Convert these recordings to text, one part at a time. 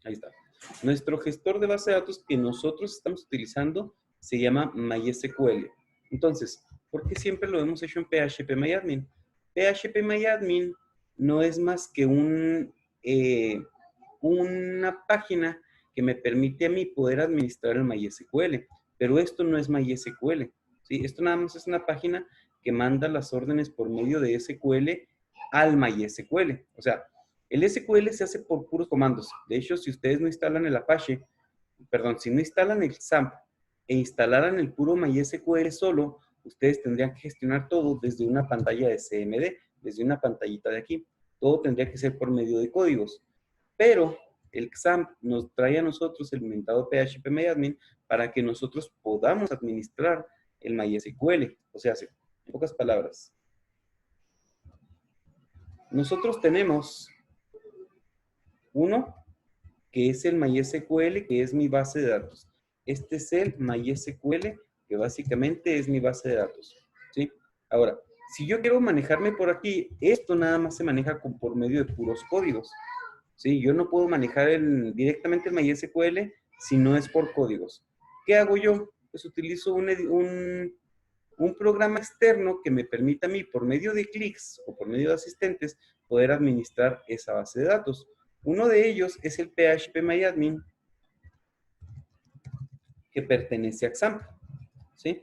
Ahí está. Nuestro gestor de base de datos que nosotros estamos utilizando se llama MySQL. Entonces, ¿por qué siempre lo hemos hecho en PHP-MyAdmin? PHP-MyAdmin no es más que una página que me permite a mí poder administrar el MySQL, pero esto no es MySQL, ¿sí? Esto nada más es una página que manda las órdenes por medio de SQL al MySQL. O sea, el SQL se hace por puros comandos. De hecho, si ustedes no instalan el Apache, perdón, si no instalan el XAMPP e instalaran el puro MySQL solo, ustedes tendrían que gestionar todo desde una pantalla de CMD, desde una pantallita de aquí. Todo tendría que ser por medio de códigos. Pero el XAMPP nos trae a nosotros el inventado PHP-MyAdmin para que nosotros podamos administrar el MySQL. O sea, en pocas palabras, nosotros tenemos uno que es el MySQL, que es mi base de datos. Este es el MySQL, que básicamente es mi base de datos, ¿sí? Ahora, si yo quiero manejarme por aquí, esto nada más se maneja por medio de puros códigos, ¿sí? Yo no puedo manejar directamente el MySQL si no es por códigos. ¿Qué hago yo? Pues utilizo un programa externo que me permita a mí, por medio de clics o por medio de asistentes, poder administrar esa base de datos. Uno de ellos es el PHP-MyAdmin, que pertenece a XAMPP, ¿sí?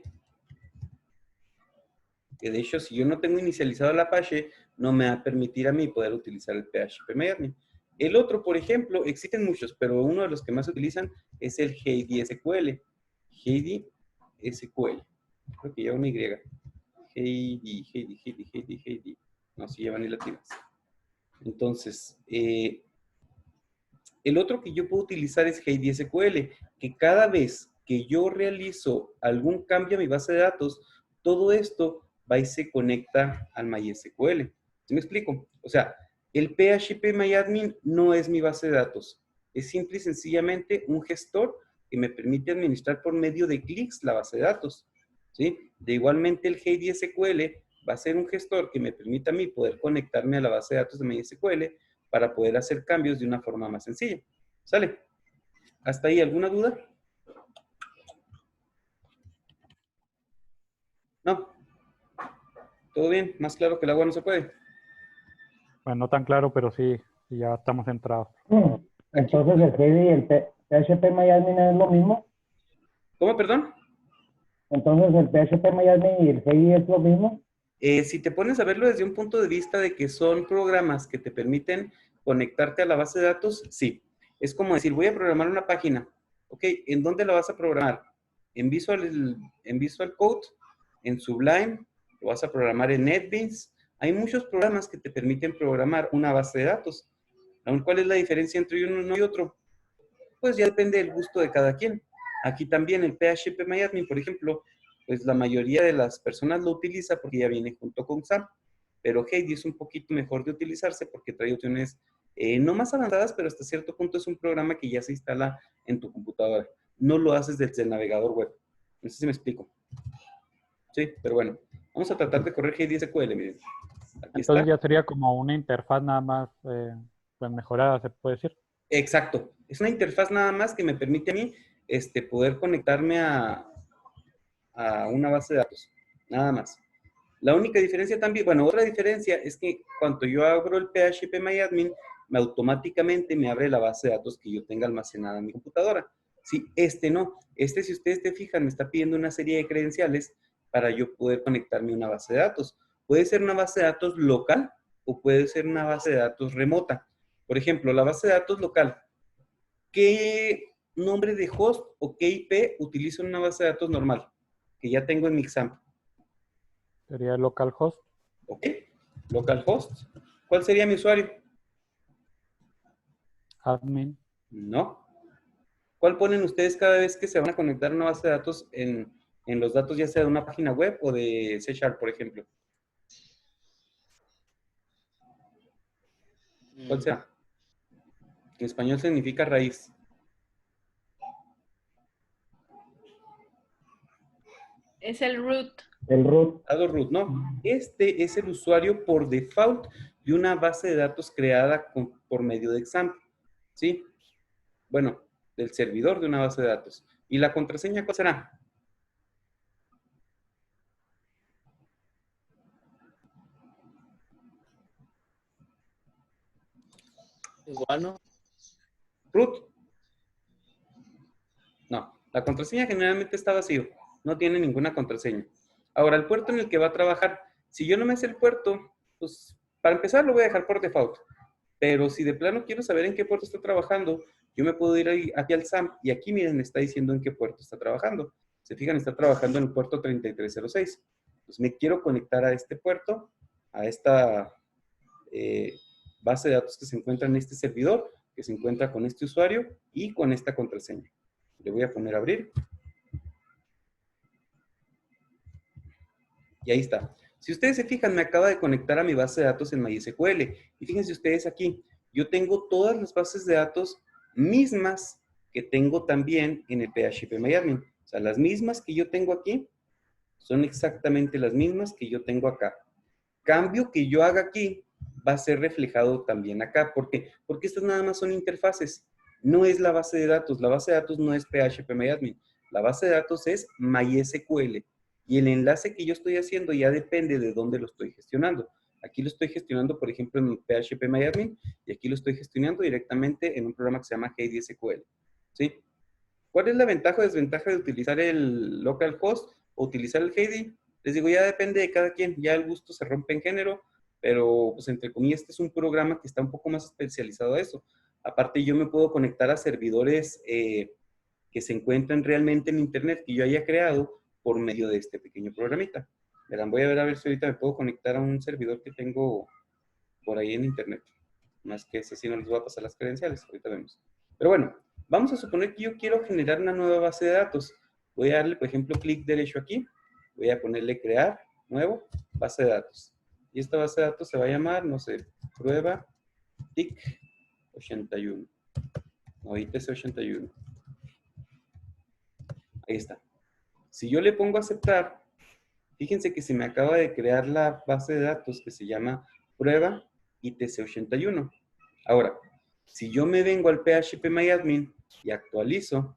Que de hecho, si yo no tengo inicializado el Apache, no me va a permitir a mí poder utilizar el PHP-MyAdmin. El otro, por ejemplo, existen muchos, pero uno de los que más se utilizan es el Heidi SQL. Heidi SQL. Creo que lleva una Y. Heidi. No, si llevan ni latinas. Entonces, el otro que yo puedo utilizar es Heidi SQL, que cada vez que yo realizo algún cambio a mi base de datos, todo esto va y se conecta al MySQL. ¿Sí me explico? O sea, el PHP-MyAdmin no es mi base de datos. Es simple y sencillamente un gestor que me permite administrar por medio de clics la base de datos, ¿sí? De igualmente el Heidi SQL va a ser un gestor que me permita a mí poder conectarme a la base de datos de MySQL para poder hacer cambios de una forma más sencilla. ¿Sale? ¿Hasta ahí alguna duda? ¿No? ¿Todo bien? ¿Más claro que el agua no se puede? Bueno, no tan claro, pero sí, ya estamos centrados. Aquí. Entonces el Heidi y el PHP-MyAdmin es lo mismo. ¿Cómo, perdón? Entonces el PHP-MyAdmin y el Heidi es lo mismo. Si te pones a verlo desde un punto de vista de que son programas que te permiten conectarte a la base de datos, sí. Es como decir, voy a programar una página. Ok, ¿en dónde la vas a programar? En Visual Code, en Sublime, lo vas a programar en NetBeans. Hay muchos programas que te permiten programar una base de datos. ¿Cuál es la diferencia entre uno y otro? Pues ya depende del gusto de cada quien. Aquí también el PHP-MyAdmin, por ejemplo, pues la mayoría de las personas lo utiliza porque ya viene junto con XAMPP, pero Heidi es un poquito mejor de utilizarse porque trae opciones no más avanzadas, pero hasta cierto punto es un programa que ya se instala en tu computadora. No lo haces desde el navegador web. No sé si me explico. Sí, pero bueno, vamos a tratar de correr Heidi SQL, miren. Aquí está. Entonces ya sería como una interfaz nada más pues mejorada, se puede decir. Exacto. Es una interfaz nada más que me permite a mí poder conectarme a una base de datos. Nada más. La única diferencia también, bueno, otra diferencia es que cuando yo abro el PHP-MyAdmin, automáticamente me abre la base de datos que yo tenga almacenada en mi computadora. Sí, no. Si ustedes te fijan, me está pidiendo una serie de credenciales para yo poder conectarme a una base de datos. Puede ser una base de datos local o puede ser una base de datos remota. Por ejemplo, la base de datos local. ¿Qué nombre de host o qué IP utilizo en una base de datos normal? Que ya tengo en mi XAMPP. Sería localhost. Ok, localhost. ¿Cuál sería mi usuario? Admin. No. ¿Cuál ponen ustedes cada vez que se van a conectar a una base de datos en los datos, ya sea de una página web o de C#, por ejemplo? ¿Cuál será? En español significa raíz. Es el root. El root. Dado root, ¿no? Este es el usuario por default de una base de datos creada por medio de XAMPP, ¿sí? bueno, del servidor de una base de datos. ¿Y la contraseña cuál será? Igual, ¿no? Root. No, la contraseña generalmente está vacío. No tiene ninguna contraseña. Ahora, el puerto en el que va a trabajar, si yo no me sé el puerto, pues para empezar lo voy a dejar por default. Pero si de plano quiero saber en qué puerto está trabajando, yo me puedo ir ahí, aquí al SAM y aquí, miren, me está diciendo en qué puerto está trabajando. Se fijan, está trabajando en el puerto 3306. Entonces me quiero conectar a este puerto, a esta base de datos que se encuentra en este servidor, que se encuentra con este usuario y con esta contraseña. Le voy a poner abrir. Y ahí está. Si ustedes se fijan, me acaba de conectar a mi base de datos en MySQL. Y fíjense ustedes aquí, yo tengo todas las bases de datos mismas que tengo también en el PHPMyAdmin. O sea, las mismas que yo tengo aquí son exactamente las mismas que yo tengo acá. Cambio que yo haga aquí va a ser reflejado también acá. ¿Por qué? Porque estas nada más son interfaces. No es la base de datos. La base de datos no es PHPMyAdmin. La base de datos es MySQL. Y el enlace que yo estoy haciendo ya depende de dónde lo estoy gestionando. Aquí lo estoy gestionando, por ejemplo, en PHPMyAdmin y aquí lo estoy gestionando directamente en un programa que se llama HeyDSQL. ¿Sí? ¿Cuál es la ventaja o desventaja de utilizar el localhost o utilizar el Heidi? Les digo, ya depende de cada quien. Ya el gusto se rompe en género, pero pues entre comillas, este es un programa que está un poco más especializado a eso. Aparte, yo me puedo conectar a servidores que se encuentran realmente en Internet que yo haya creado por medio de este pequeño programita. Verán, voy a ver si ahorita me puedo conectar a un servidor que tengo por ahí en Internet. Más que ese sí no les voy a pasar las credenciales, ahorita vemos. Pero bueno, vamos a suponer que yo quiero generar una nueva base de datos. Voy a darle, por ejemplo, clic derecho aquí. Voy a ponerle crear, nuevo, base de datos. Y esta base de datos se va a llamar, no sé, prueba TIC 81. O ITC 81. Ahí está. Si yo le pongo aceptar, fíjense que se me acaba de crear la base de datos que se llama prueba ITC81. Ahora, si yo me vengo al PHPMyAdmin y actualizo,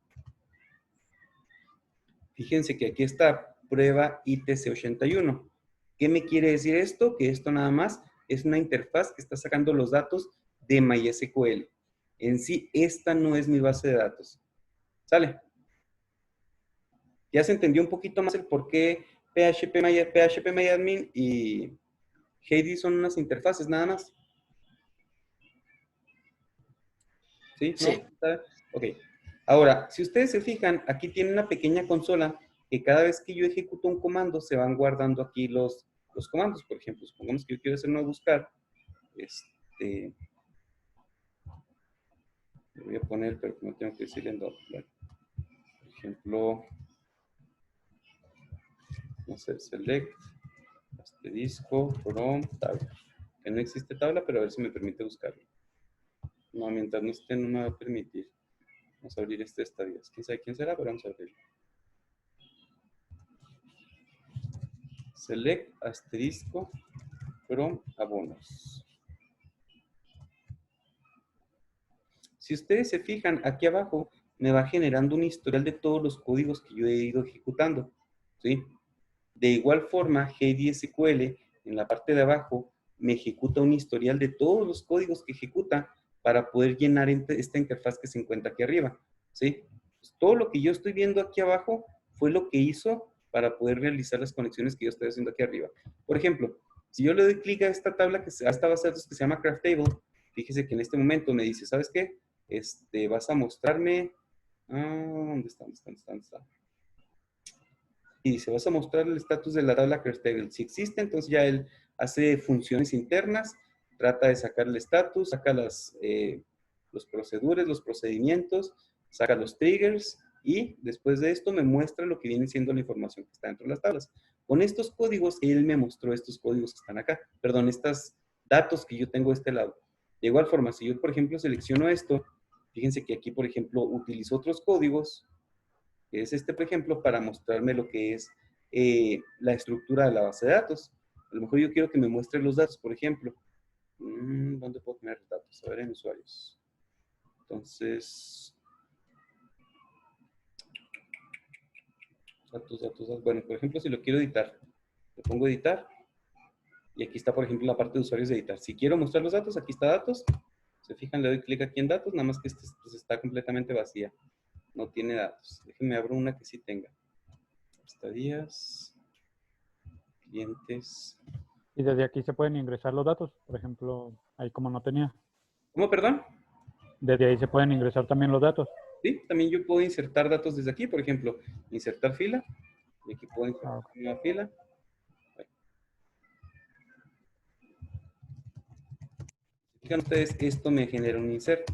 fíjense que aquí está prueba ITC81. ¿Qué me quiere decir esto? Que esto nada más es una interfaz que está sacando los datos de MySQL. En sí, esta no es mi base de datos. ¿Sale? Ya se entendió un poquito más el por qué PHPMyAdmin y Heidi son unas interfaces nada más. ¿Sí? Sí. ¿No? Ok. Ahora, si ustedes se fijan, aquí tiene una pequeña consola que cada vez que yo ejecuto un comando, se van guardando aquí los comandos. Por ejemplo, supongamos que yo quiero hacer no buscar. Le voy a poner, pero no tengo que decirle en doble. Por ejemplo, no sé, select, asterisco, from, tabla. Que no existe tabla, pero a ver si me permite buscarlo. No, mientras no esté, no me va a permitir. Vamos a abrir este estadías. ¿Quién sabe quién será? Pero vamos a abrirlo. Select, asterisco, from, abonos. Si ustedes se fijan, aquí abajo me va generando un historial de todos los códigos que yo he ido ejecutando. ¿Sí? De igual forma, HeyDSQL, en la parte de abajo, me ejecuta un historial de todos los códigos que ejecuta para poder llenar esta interfaz que se encuentra aquí arriba. ¿Sí? Pues todo lo que yo estoy viendo aquí abajo fue lo que hizo para poder realizar las conexiones que yo estoy haciendo aquí arriba. Por ejemplo, si yo le doy clic a esta tabla, a esta base de datos que se llama CraftTable, fíjese que en este momento me dice, ¿sabes qué? Vas a mostrarme... ¿dónde está? Y dice, vas a mostrar el estatus de la tabla CraftTable. Si existe, entonces ya él hace funciones internas, trata de sacar el estatus, saca los proceduras, los procedimientos, saca los triggers y después de esto me muestra lo que viene siendo la información que está dentro de las tablas. Con estos códigos, él me mostró estos códigos que están acá. Perdón, estos datos que yo tengo de este lado. De igual forma, si yo, por ejemplo, selecciono esto, fíjense que aquí, por ejemplo, utilizo otros códigos, que es por ejemplo, para mostrarme lo que es la estructura de la base de datos. A lo mejor yo quiero que me muestre los datos, por ejemplo. ¿Dónde puedo tener datos? A ver, en usuarios. Entonces, Datos, datos, datos. Bueno, por ejemplo, si lo quiero editar, le pongo editar. Y aquí está, por ejemplo, la parte de usuarios de editar. Si quiero mostrar los datos, aquí está datos. Se fijan, le doy clic aquí en datos, nada más que este pues, está completamente vacía. No tiene datos. Déjenme abrir una que sí tenga. Estadías, clientes. Y desde aquí se pueden ingresar los datos. Por ejemplo, ahí como no tenía. ¿Cómo, perdón? Desde ahí se pueden ingresar también los datos. Sí, también yo puedo insertar datos desde aquí. Por ejemplo, insertar fila. Y aquí puedo insertar Ok. una fila. Fijan ustedes, esto me genera un insert.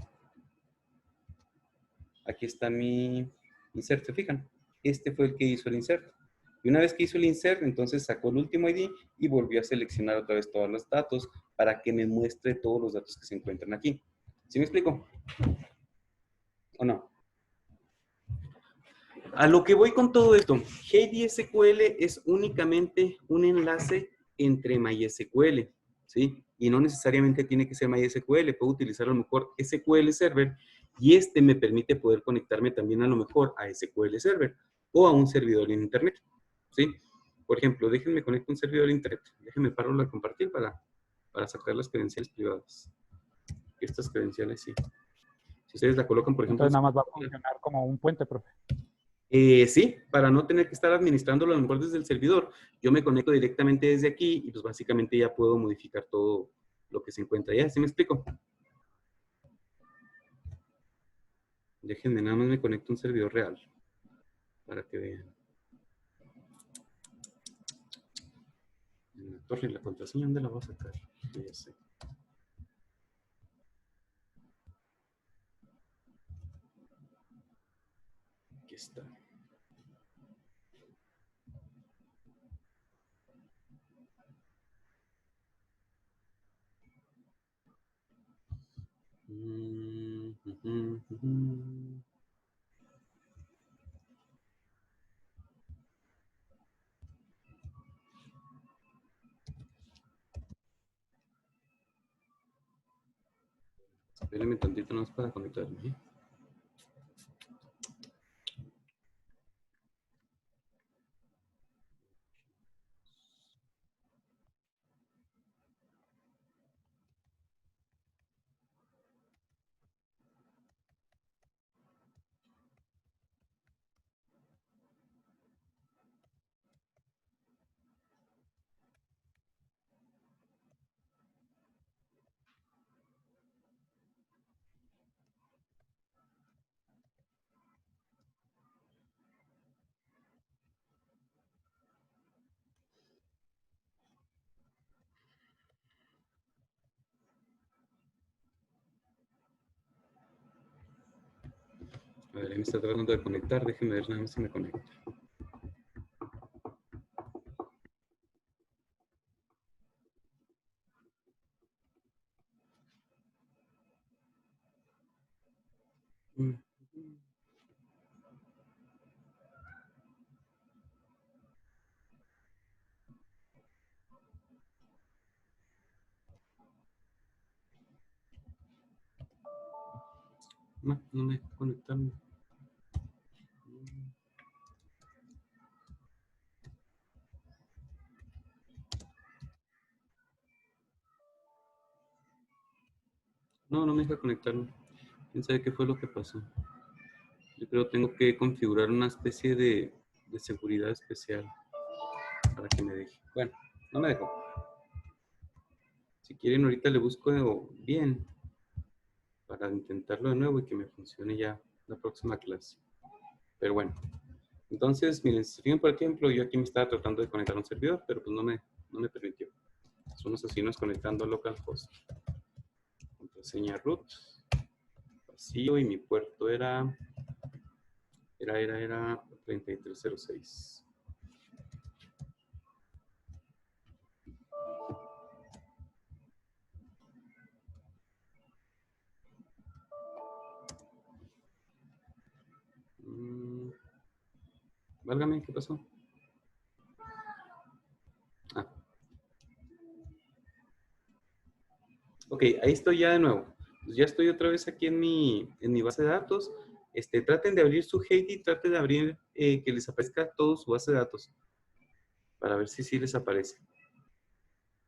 Aquí está mi insert, ¿se fijan? Este fue el que hizo el insert. Y una vez que hizo el insert, entonces sacó el último ID y volvió a seleccionar otra vez todos los datos para que me muestre todos los datos que se encuentran aquí. ¿Sí me explico? ¿O no? A lo que voy con todo esto, JDSQL es únicamente un enlace entre MySQL, ¿sí? Y no necesariamente tiene que ser MySQL, puedo utilizar a lo mejor SQL Server y este me permite poder conectarme también a lo mejor a SQL Server o a un servidor en Internet, ¿sí? Por ejemplo, déjenme conectar un servidor en Internet, déjenme pararlo a compartir para sacar las credenciales privadas. Estas credenciales sí. Si ustedes la colocan, por ejemplo... Entonces nada más va a funcionar como un puente, profe. Sí, para no tener que estar administrándolo a lo mejor desde el servidor, yo me conecto directamente desde aquí y pues básicamente ya puedo modificar todo lo que se encuentra allá. ¿Sí me explico? Déjenme, nada más me conecto a un servidor real para que vean. La torre y la contraseña, ¿dónde la voy a sacar? Ya sé. Aquí está. Espérenme tantito más para conectarme. ¿Eh? A ver, ahí me está tratando de conectar. Déjenme ver nada más si me conecta. No, no me deja conectarme. No, no me deja conectarme. ¿Quién sabe qué fue lo que pasó? Yo creo que tengo que configurar una especie de seguridad especial para que me deje. Bueno, no me dejó. Si quieren, ahorita le busco bien para intentarlo de nuevo y que me funcione ya la próxima clase. Pero bueno, entonces, miren, si se fijan, por ejemplo, yo aquí me estaba tratando de conectar a un servidor, pero pues no me permitió. Son los asesinos conectando a localhost. Contraseña root, vacío y mi puerto era 3306. Válgame, ¿qué pasó? Ah. Ok, ahí estoy ya de nuevo. Pues ya estoy otra vez aquí en mi base de datos. traten de abrir su Heidi, traten de abrir que les aparezca todo su base de datos para ver si sí les aparece.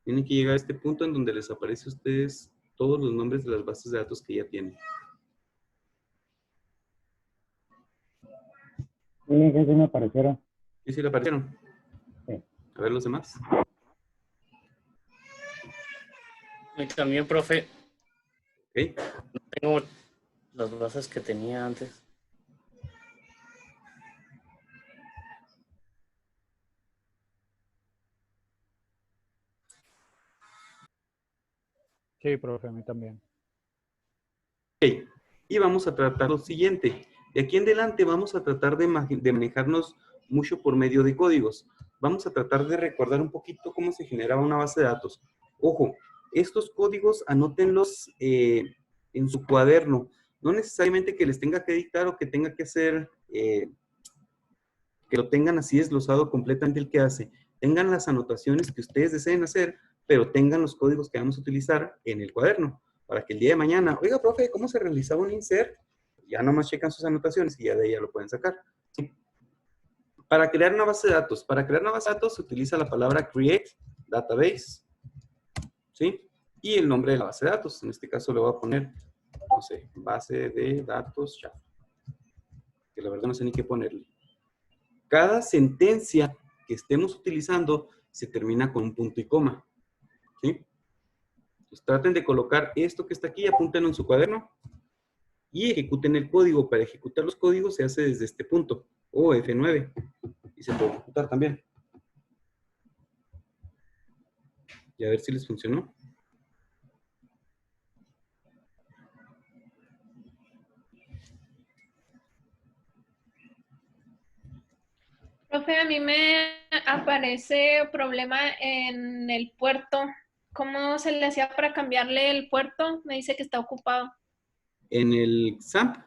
Tienen que llegar a este punto en donde les aparece a ustedes todos los nombres de las bases de datos que ya tienen. Sí, que sí me aparecieron. ¿Y si le aparecieron? Sí. A ver los demás. Y también, profe, Ok. no tengo las bases que tenía antes. Sí, profe, a mí también. Ok. Y vamos a tratar lo siguiente. De aquí en adelante vamos a tratar de manejarnos mucho por medio de códigos. Vamos a tratar de recordar un poquito cómo se generaba una base de datos. Ojo, estos códigos anótenlos en su cuaderno. No necesariamente que les tenga que dictar o que tenga que hacer, que lo tengan así desglosado completamente el que hace. Tengan las anotaciones que ustedes deseen hacer, pero tengan los códigos que vamos a utilizar en el cuaderno. Para que el día de mañana, oiga, profe, ¿cómo se realizaba un insert? Ya nomás checan sus anotaciones y ya de ahí ya lo pueden sacar. ¿Sí? Para crear una base de datos. Para crear una base de datos se utiliza la palabra create database. ¿Sí? Y el nombre de la base de datos. En este caso le voy a poner, no sé, base de datos Java. Que la verdad no sé ni qué ponerle. Cada sentencia que estemos utilizando se termina con un punto y coma. ¿Sí? Entonces, traten de colocar esto que está aquí, apúntenlo en su cuaderno y ejecuten el código. Para ejecutar los códigos se hace desde este punto, o F9, y se puede ejecutar también. Y a ver si les funcionó. Profe, a mí me aparece problema en el puerto. ¿Cómo se le hacía para cambiarle el puerto? Me dice que está ocupado. En el XAMPP,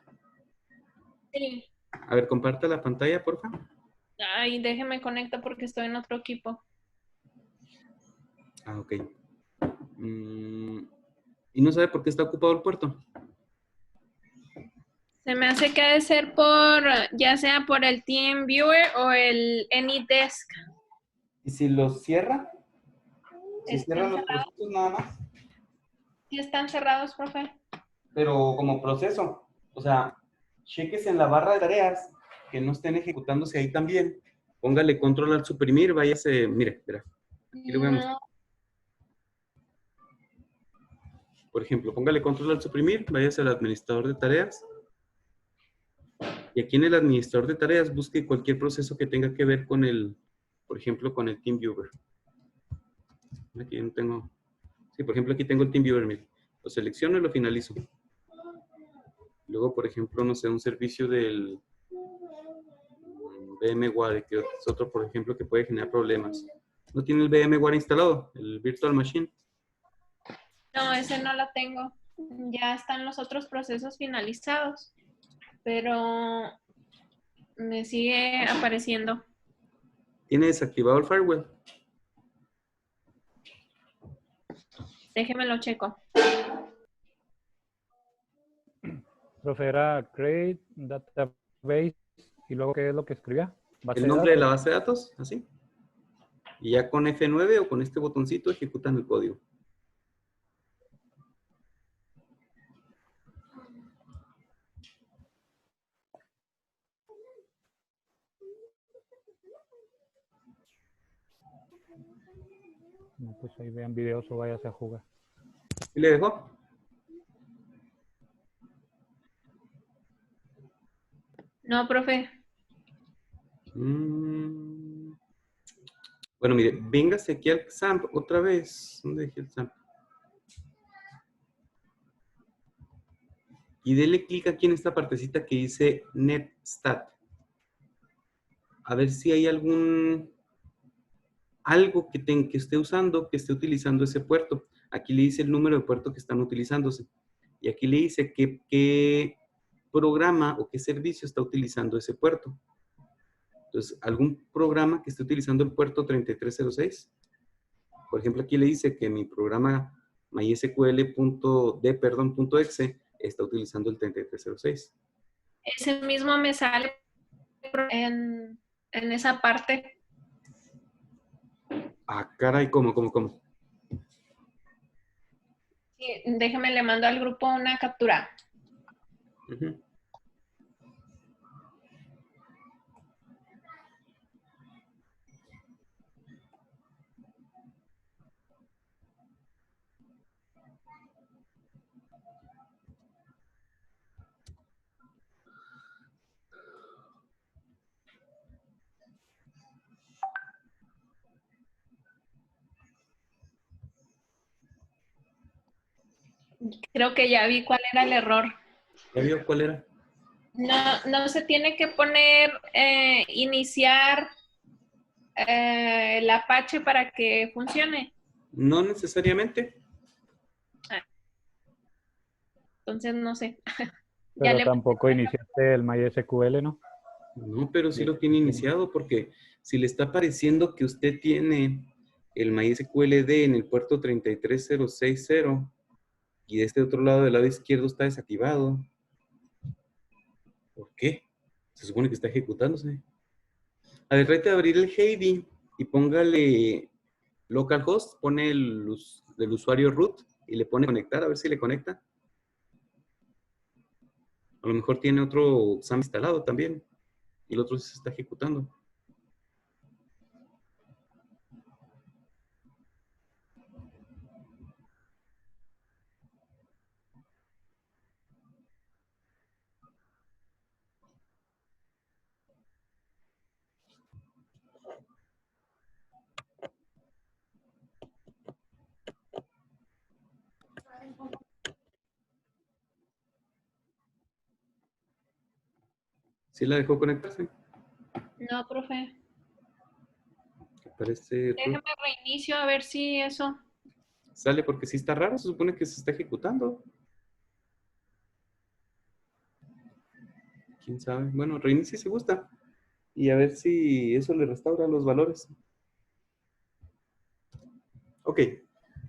Sí. a ver, comparta la pantalla, por favor. Ay, déjeme conectar porque estoy en otro equipo. Ah, ok. ¿Y no sabe por qué está ocupado el puerto? Se me hace que ha de ser por, ya sea por el TeamViewer o el AnyDesk. ¿Y si los cierra? Si cierra ¿Están los cerrados? procesos nada más. ¿Sí están cerrados, profe? Pero como proceso, o sea, cheques en la barra de tareas que no estén ejecutándose ahí también. Póngale control al suprimir, váyase, mire, verá. Aquí le voy a mostrar. No. Por ejemplo, póngale control al suprimir, váyase al administrador de tareas. Y aquí en el administrador de tareas busque cualquier proceso que tenga que ver con el, por ejemplo, con el TeamViewer. Aquí no tengo. Sí, por ejemplo, aquí tengo el TeamViewer, mire. Lo selecciono y lo finalizo. Luego, por ejemplo, no sé, un servicio del VMware, que es otro, por ejemplo, que puede generar problemas. ¿No tiene el VMware instalado? El Virtual Machine. No, ese no lo tengo. Ya están los otros procesos finalizados, pero me sigue apareciendo. ¿Tiene desactivado el firewall? Déjeme lo checo. Profe, era create database y luego ¿qué es lo que escribía? Base El de nombre de la datos. base de datos, así. Y ya con F9 o con este botoncito ejecutan el código. No, pues ahí vean videos o váyase a jugar. ¿Y le dejó? No, profe. Bueno, mire, véngase aquí al XAMPP otra vez. ¿Dónde dejé el XAMPP? Y dele clic aquí en esta partecita que dice NetStat. A ver si hay algo que esté usando, que esté utilizando ese puerto. Aquí le dice el número de puerto que están utilizándose. Y aquí le dice qué programa o qué servicio está utilizando ese puerto. Entonces, algún programa que esté utilizando el puerto 3306. Por ejemplo, aquí le dice que mi programa mysql.exe está utilizando el 3306. Ese mismo me sale en esa parte. Ah, caray, ¿cómo? Sí, déjeme, le mando al grupo una captura. Ujú. Creo que ya vi cuál era el error. ¿Ya vio cuál era? No se tiene que poner iniciar el Apache para que funcione. No necesariamente. Entonces, no sé. Ya Pero le tampoco iniciaste el MySQL, ¿no? No, pero sí lo tiene iniciado porque si le está pareciendo que usted tiene el MySQLD en el puerto 33060 y de este otro lado del lado izquierdo está desactivado. ¿Por qué? Se supone que está ejecutándose. A ver, trate de abrir el Heidi y póngale localhost, pone del usuario root y le pone conectar, a ver si le conecta. A lo mejor tiene otro SAM instalado también y el otro se está ejecutando. ¿Sí la dejó conectarse? No, profe. Parece Déjame reinicio a ver si eso. sale porque sí está raro, se supone que se está ejecutando. ¿Quién sabe? Bueno, reinicie si gusta y a ver si eso le restaura los valores. Ok,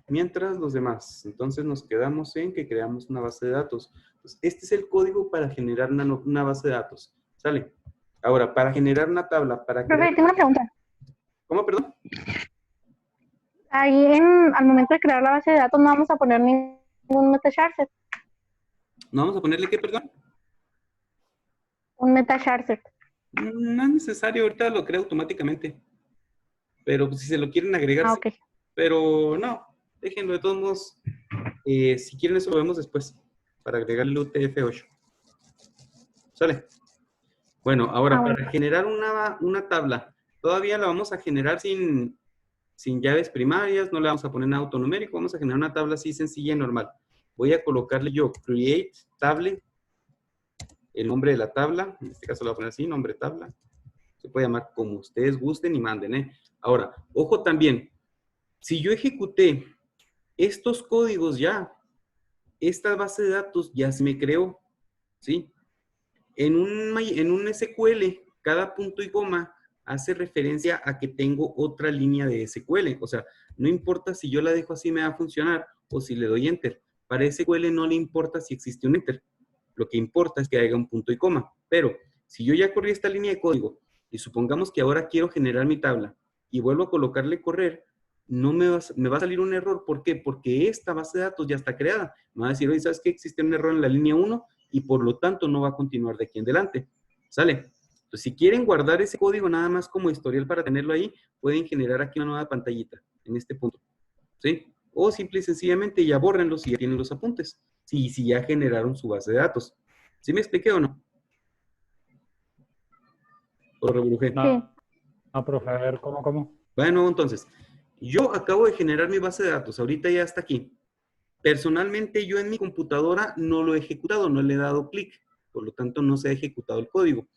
mientras los demás, entonces nos quedamos en que creamos una base de datos. Pues este es el código para generar una base de datos. ¿Sale? Ahora, para generar una tabla, para Profe, crear... tengo una pregunta. ¿Cómo, perdón? Ahí al momento de crear la base de datos no vamos a poner ningún meta-charset. ¿No vamos a ponerle qué, perdón? Un meta-charset. No es necesario, ahorita lo crea automáticamente. Pero pues, si se lo quieren agregar, Ah, sí. ok. Pero no, déjenlo de todos modos. Si quieren eso lo vemos después, para agregarle el UTF-8. ¿Sale? Bueno, ahora bueno. para generar una tabla, todavía la vamos a generar sin llaves primarias, no le vamos a poner nada autonumérico, vamos a generar una tabla así sencilla y normal. Voy a colocarle yo create table, el nombre de la tabla, en este caso lo voy a poner así, nombre tabla. Se puede llamar como ustedes gusten y manden, ¿eh? Ahora, ojo también, si yo ejecuté estos códigos ya, esta base de datos ya se me creó, ¿sí? En un SQL, cada punto y coma hace referencia a que tengo otra línea de SQL. O sea, no importa si yo la dejo así me va a funcionar o si le doy enter. Para SQL no le importa si existe un enter. Lo que importa es que haya un punto y coma. Pero si yo ya corrí esta línea de código y supongamos que ahora quiero generar mi tabla y vuelvo a colocarle correr, no me va a salir un error. ¿Por qué? Porque esta base de datos ya está creada. Me va a decir, oye, ¿sabes qué? Existe un error en la línea 1 y por lo tanto no va a continuar de aquí en adelante. ¿Sale? Entonces, si quieren guardar ese código nada más como historial para tenerlo ahí, pueden generar aquí una nueva pantallita en este punto. ¿Sí? O simple y sencillamente ya bórrenlos y ya tienen los apuntes. Si ya generaron su base de datos. ¿Sí me expliqué o no? ¿O rebrujé? No, no, profe, a ver, ¿cómo? Bueno, entonces, yo acabo de generar mi base de datos. Ahorita ya está aquí. Personalmente, yo en mi computadora no lo he ejecutado, no le he dado clic. Por lo tanto, no se ha ejecutado el código.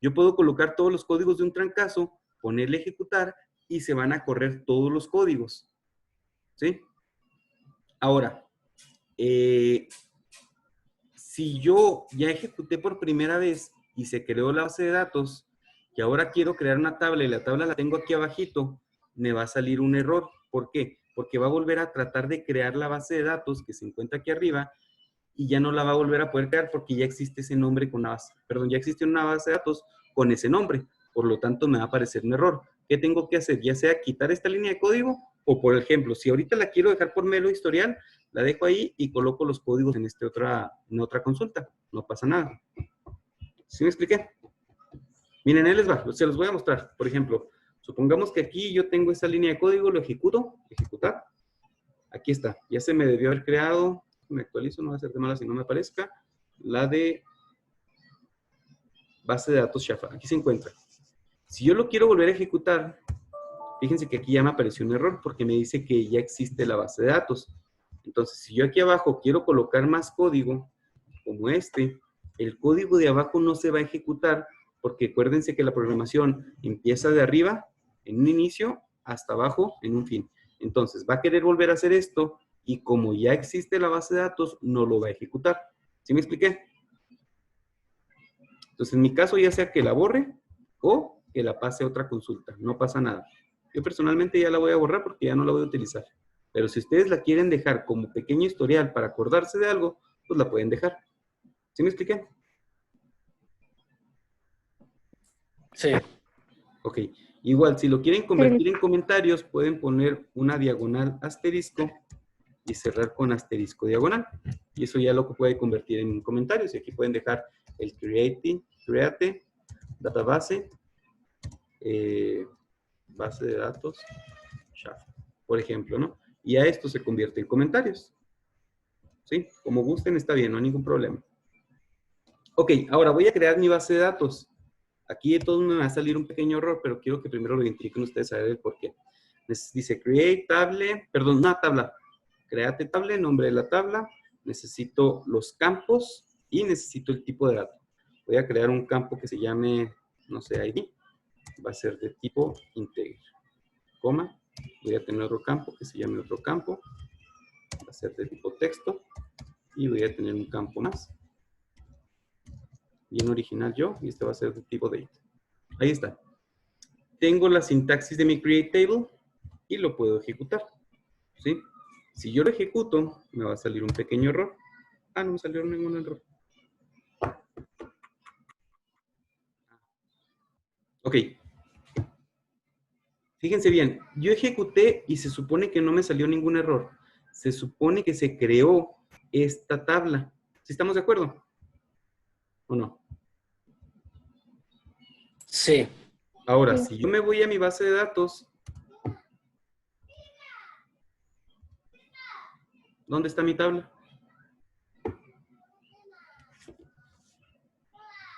Yo puedo colocar todos los códigos de un trancazo, ponerle ejecutar y se van a correr todos los códigos. ¿Sí? Ahora, si yo ya ejecuté por primera vez y se creó la base de datos y ahora quiero crear una tabla y la tabla la tengo aquí abajito, me va a salir un error. ¿Por qué? Porque va a volver a tratar de crear la base de datos que se encuentra aquí arriba y ya no la va a volver a poder crear porque ya existe ese nombre con una base, perdón, ya existe una base de datos con ese nombre. Por lo tanto, me va a aparecer un error. ¿Qué tengo que hacer? Ya sea quitar esta línea de código o, por ejemplo, si ahorita la quiero dejar por mero historial, la dejo ahí y coloco los códigos en otra consulta. No pasa nada. ¿Sí me expliqué? Miren, ahí les va. Se los voy a mostrar. Por ejemplo, supongamos que aquí yo tengo esa línea de código, lo ejecuto, ejecutar. Aquí está. Ya se me debió haber creado, me actualizo, no va a ser de mala si no me aparezca, la de base de datos Shafa. Aquí se encuentra. Si yo lo quiero volver a ejecutar, fíjense que aquí ya me apareció un error porque me dice que ya existe la base de datos. Entonces, si yo aquí abajo quiero colocar más código, como este, el código de abajo no se va a ejecutar porque acuérdense que la programación empieza de arriba, en un inicio, hasta abajo, en un fin. Entonces, va a querer volver a hacer esto y como ya existe la base de datos, no lo va a ejecutar. ¿Sí me expliqué? Entonces, en mi caso, ya sea que la borre o que la pase a otra consulta. No pasa nada. Yo personalmente ya la voy a borrar porque ya no la voy a utilizar. Pero si ustedes la quieren dejar como pequeño historial para acordarse de algo, pues la pueden dejar. ¿Sí me expliqué? Sí. Ok. Igual, si lo quieren convertir en comentarios, pueden poner una diagonal asterisco y cerrar con asterisco diagonal. Y eso ya lo puede convertir en comentarios. Y aquí pueden dejar el create, database, base de datos, Shafa, por ejemplo, ¿no? Y a esto se convierte en comentarios. ¿Sí? Como gusten, está bien, no hay ningún problema. Ok, ahora voy a crear mi base de datos. Aquí de todos me va a salir un pequeño error, pero quiero que primero lo identifiquen ustedes a ver el por qué. Dice create table, perdón, una tabla. Create table, nombre de la tabla. Necesito los campos y necesito el tipo de dato. Voy a crear un campo que se llame, no sé, ID. Va a ser de tipo integer. Coma. Voy a tener otro campo que se llame otro campo. Va a ser de tipo texto. Y voy a tener un campo más. Bien original yo. Y este va a ser de tipo date. Ahí está. Tengo la sintaxis de mi create table y lo puedo ejecutar. ¿Sí? Si yo lo ejecuto, me va a salir un pequeño error. Ah, no me salió ningún error. Ok. Fíjense bien, yo ejecuté y se supone que no me salió ningún error. Se supone que se creó esta tabla. ¿Sí estamos de acuerdo? ¿O no? Sí. Ahora, si yo me voy a mi base de datos, ¿dónde está mi tabla?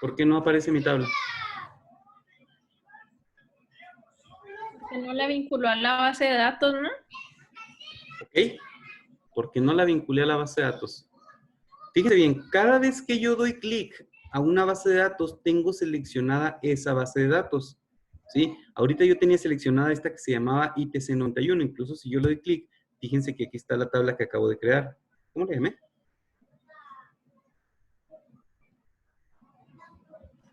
¿Por qué no aparece mi tabla? Que no la vinculó a la base de datos, ¿no? ¿Ok? Porque no la vinculé a la base de datos. Fíjense bien, cada vez que yo doy clic a una base de datos, tengo seleccionada esa base de datos. ¿Sí? Ahorita yo tenía seleccionada esta que se llamaba ITC91. Incluso si yo le doy clic, fíjense que aquí está la tabla que acabo de crear. ¿Cómo le llamé?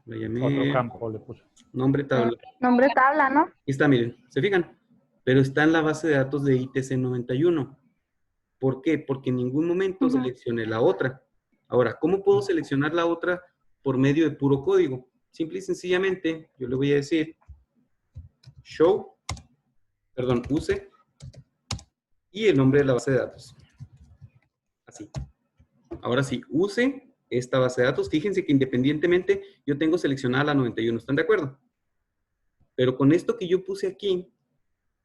Le llamé Otro campo le puse. nombre tabla. Nombre tabla, ¿no? Aquí está, miren, ¿se fijan? Pero está en la base de datos de ITC91. ¿Por qué? Porque en ningún momento seleccioné la otra. Ahora, ¿cómo puedo seleccionar la otra por medio de puro código? Simple y sencillamente, yo le voy a decir use y el nombre de la base de datos. Así. Ahora sí, use esta base de datos. Fíjense que independientemente yo tengo seleccionada la 91. ¿Están de acuerdo? Pero con esto que yo puse aquí,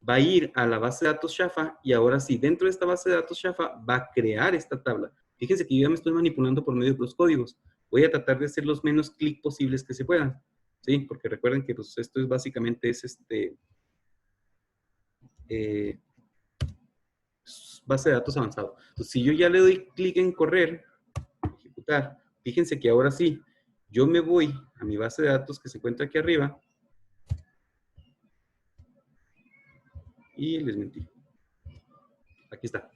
va a ir a la base de datos Shafa y ahora sí, dentro de esta base de datos Shafa va a crear esta tabla. Fíjense que yo ya me estoy manipulando por medio de los códigos. Voy a tratar de hacer los menos clic posibles que se puedan. ¿Sí? Porque recuerden que pues, esto es básicamente base de datos avanzado. Entonces, si yo ya le doy clic en correr, ejecutar, fíjense que ahora sí, yo me voy a mi base de datos que se encuentra aquí arriba y les mentí. Aquí está.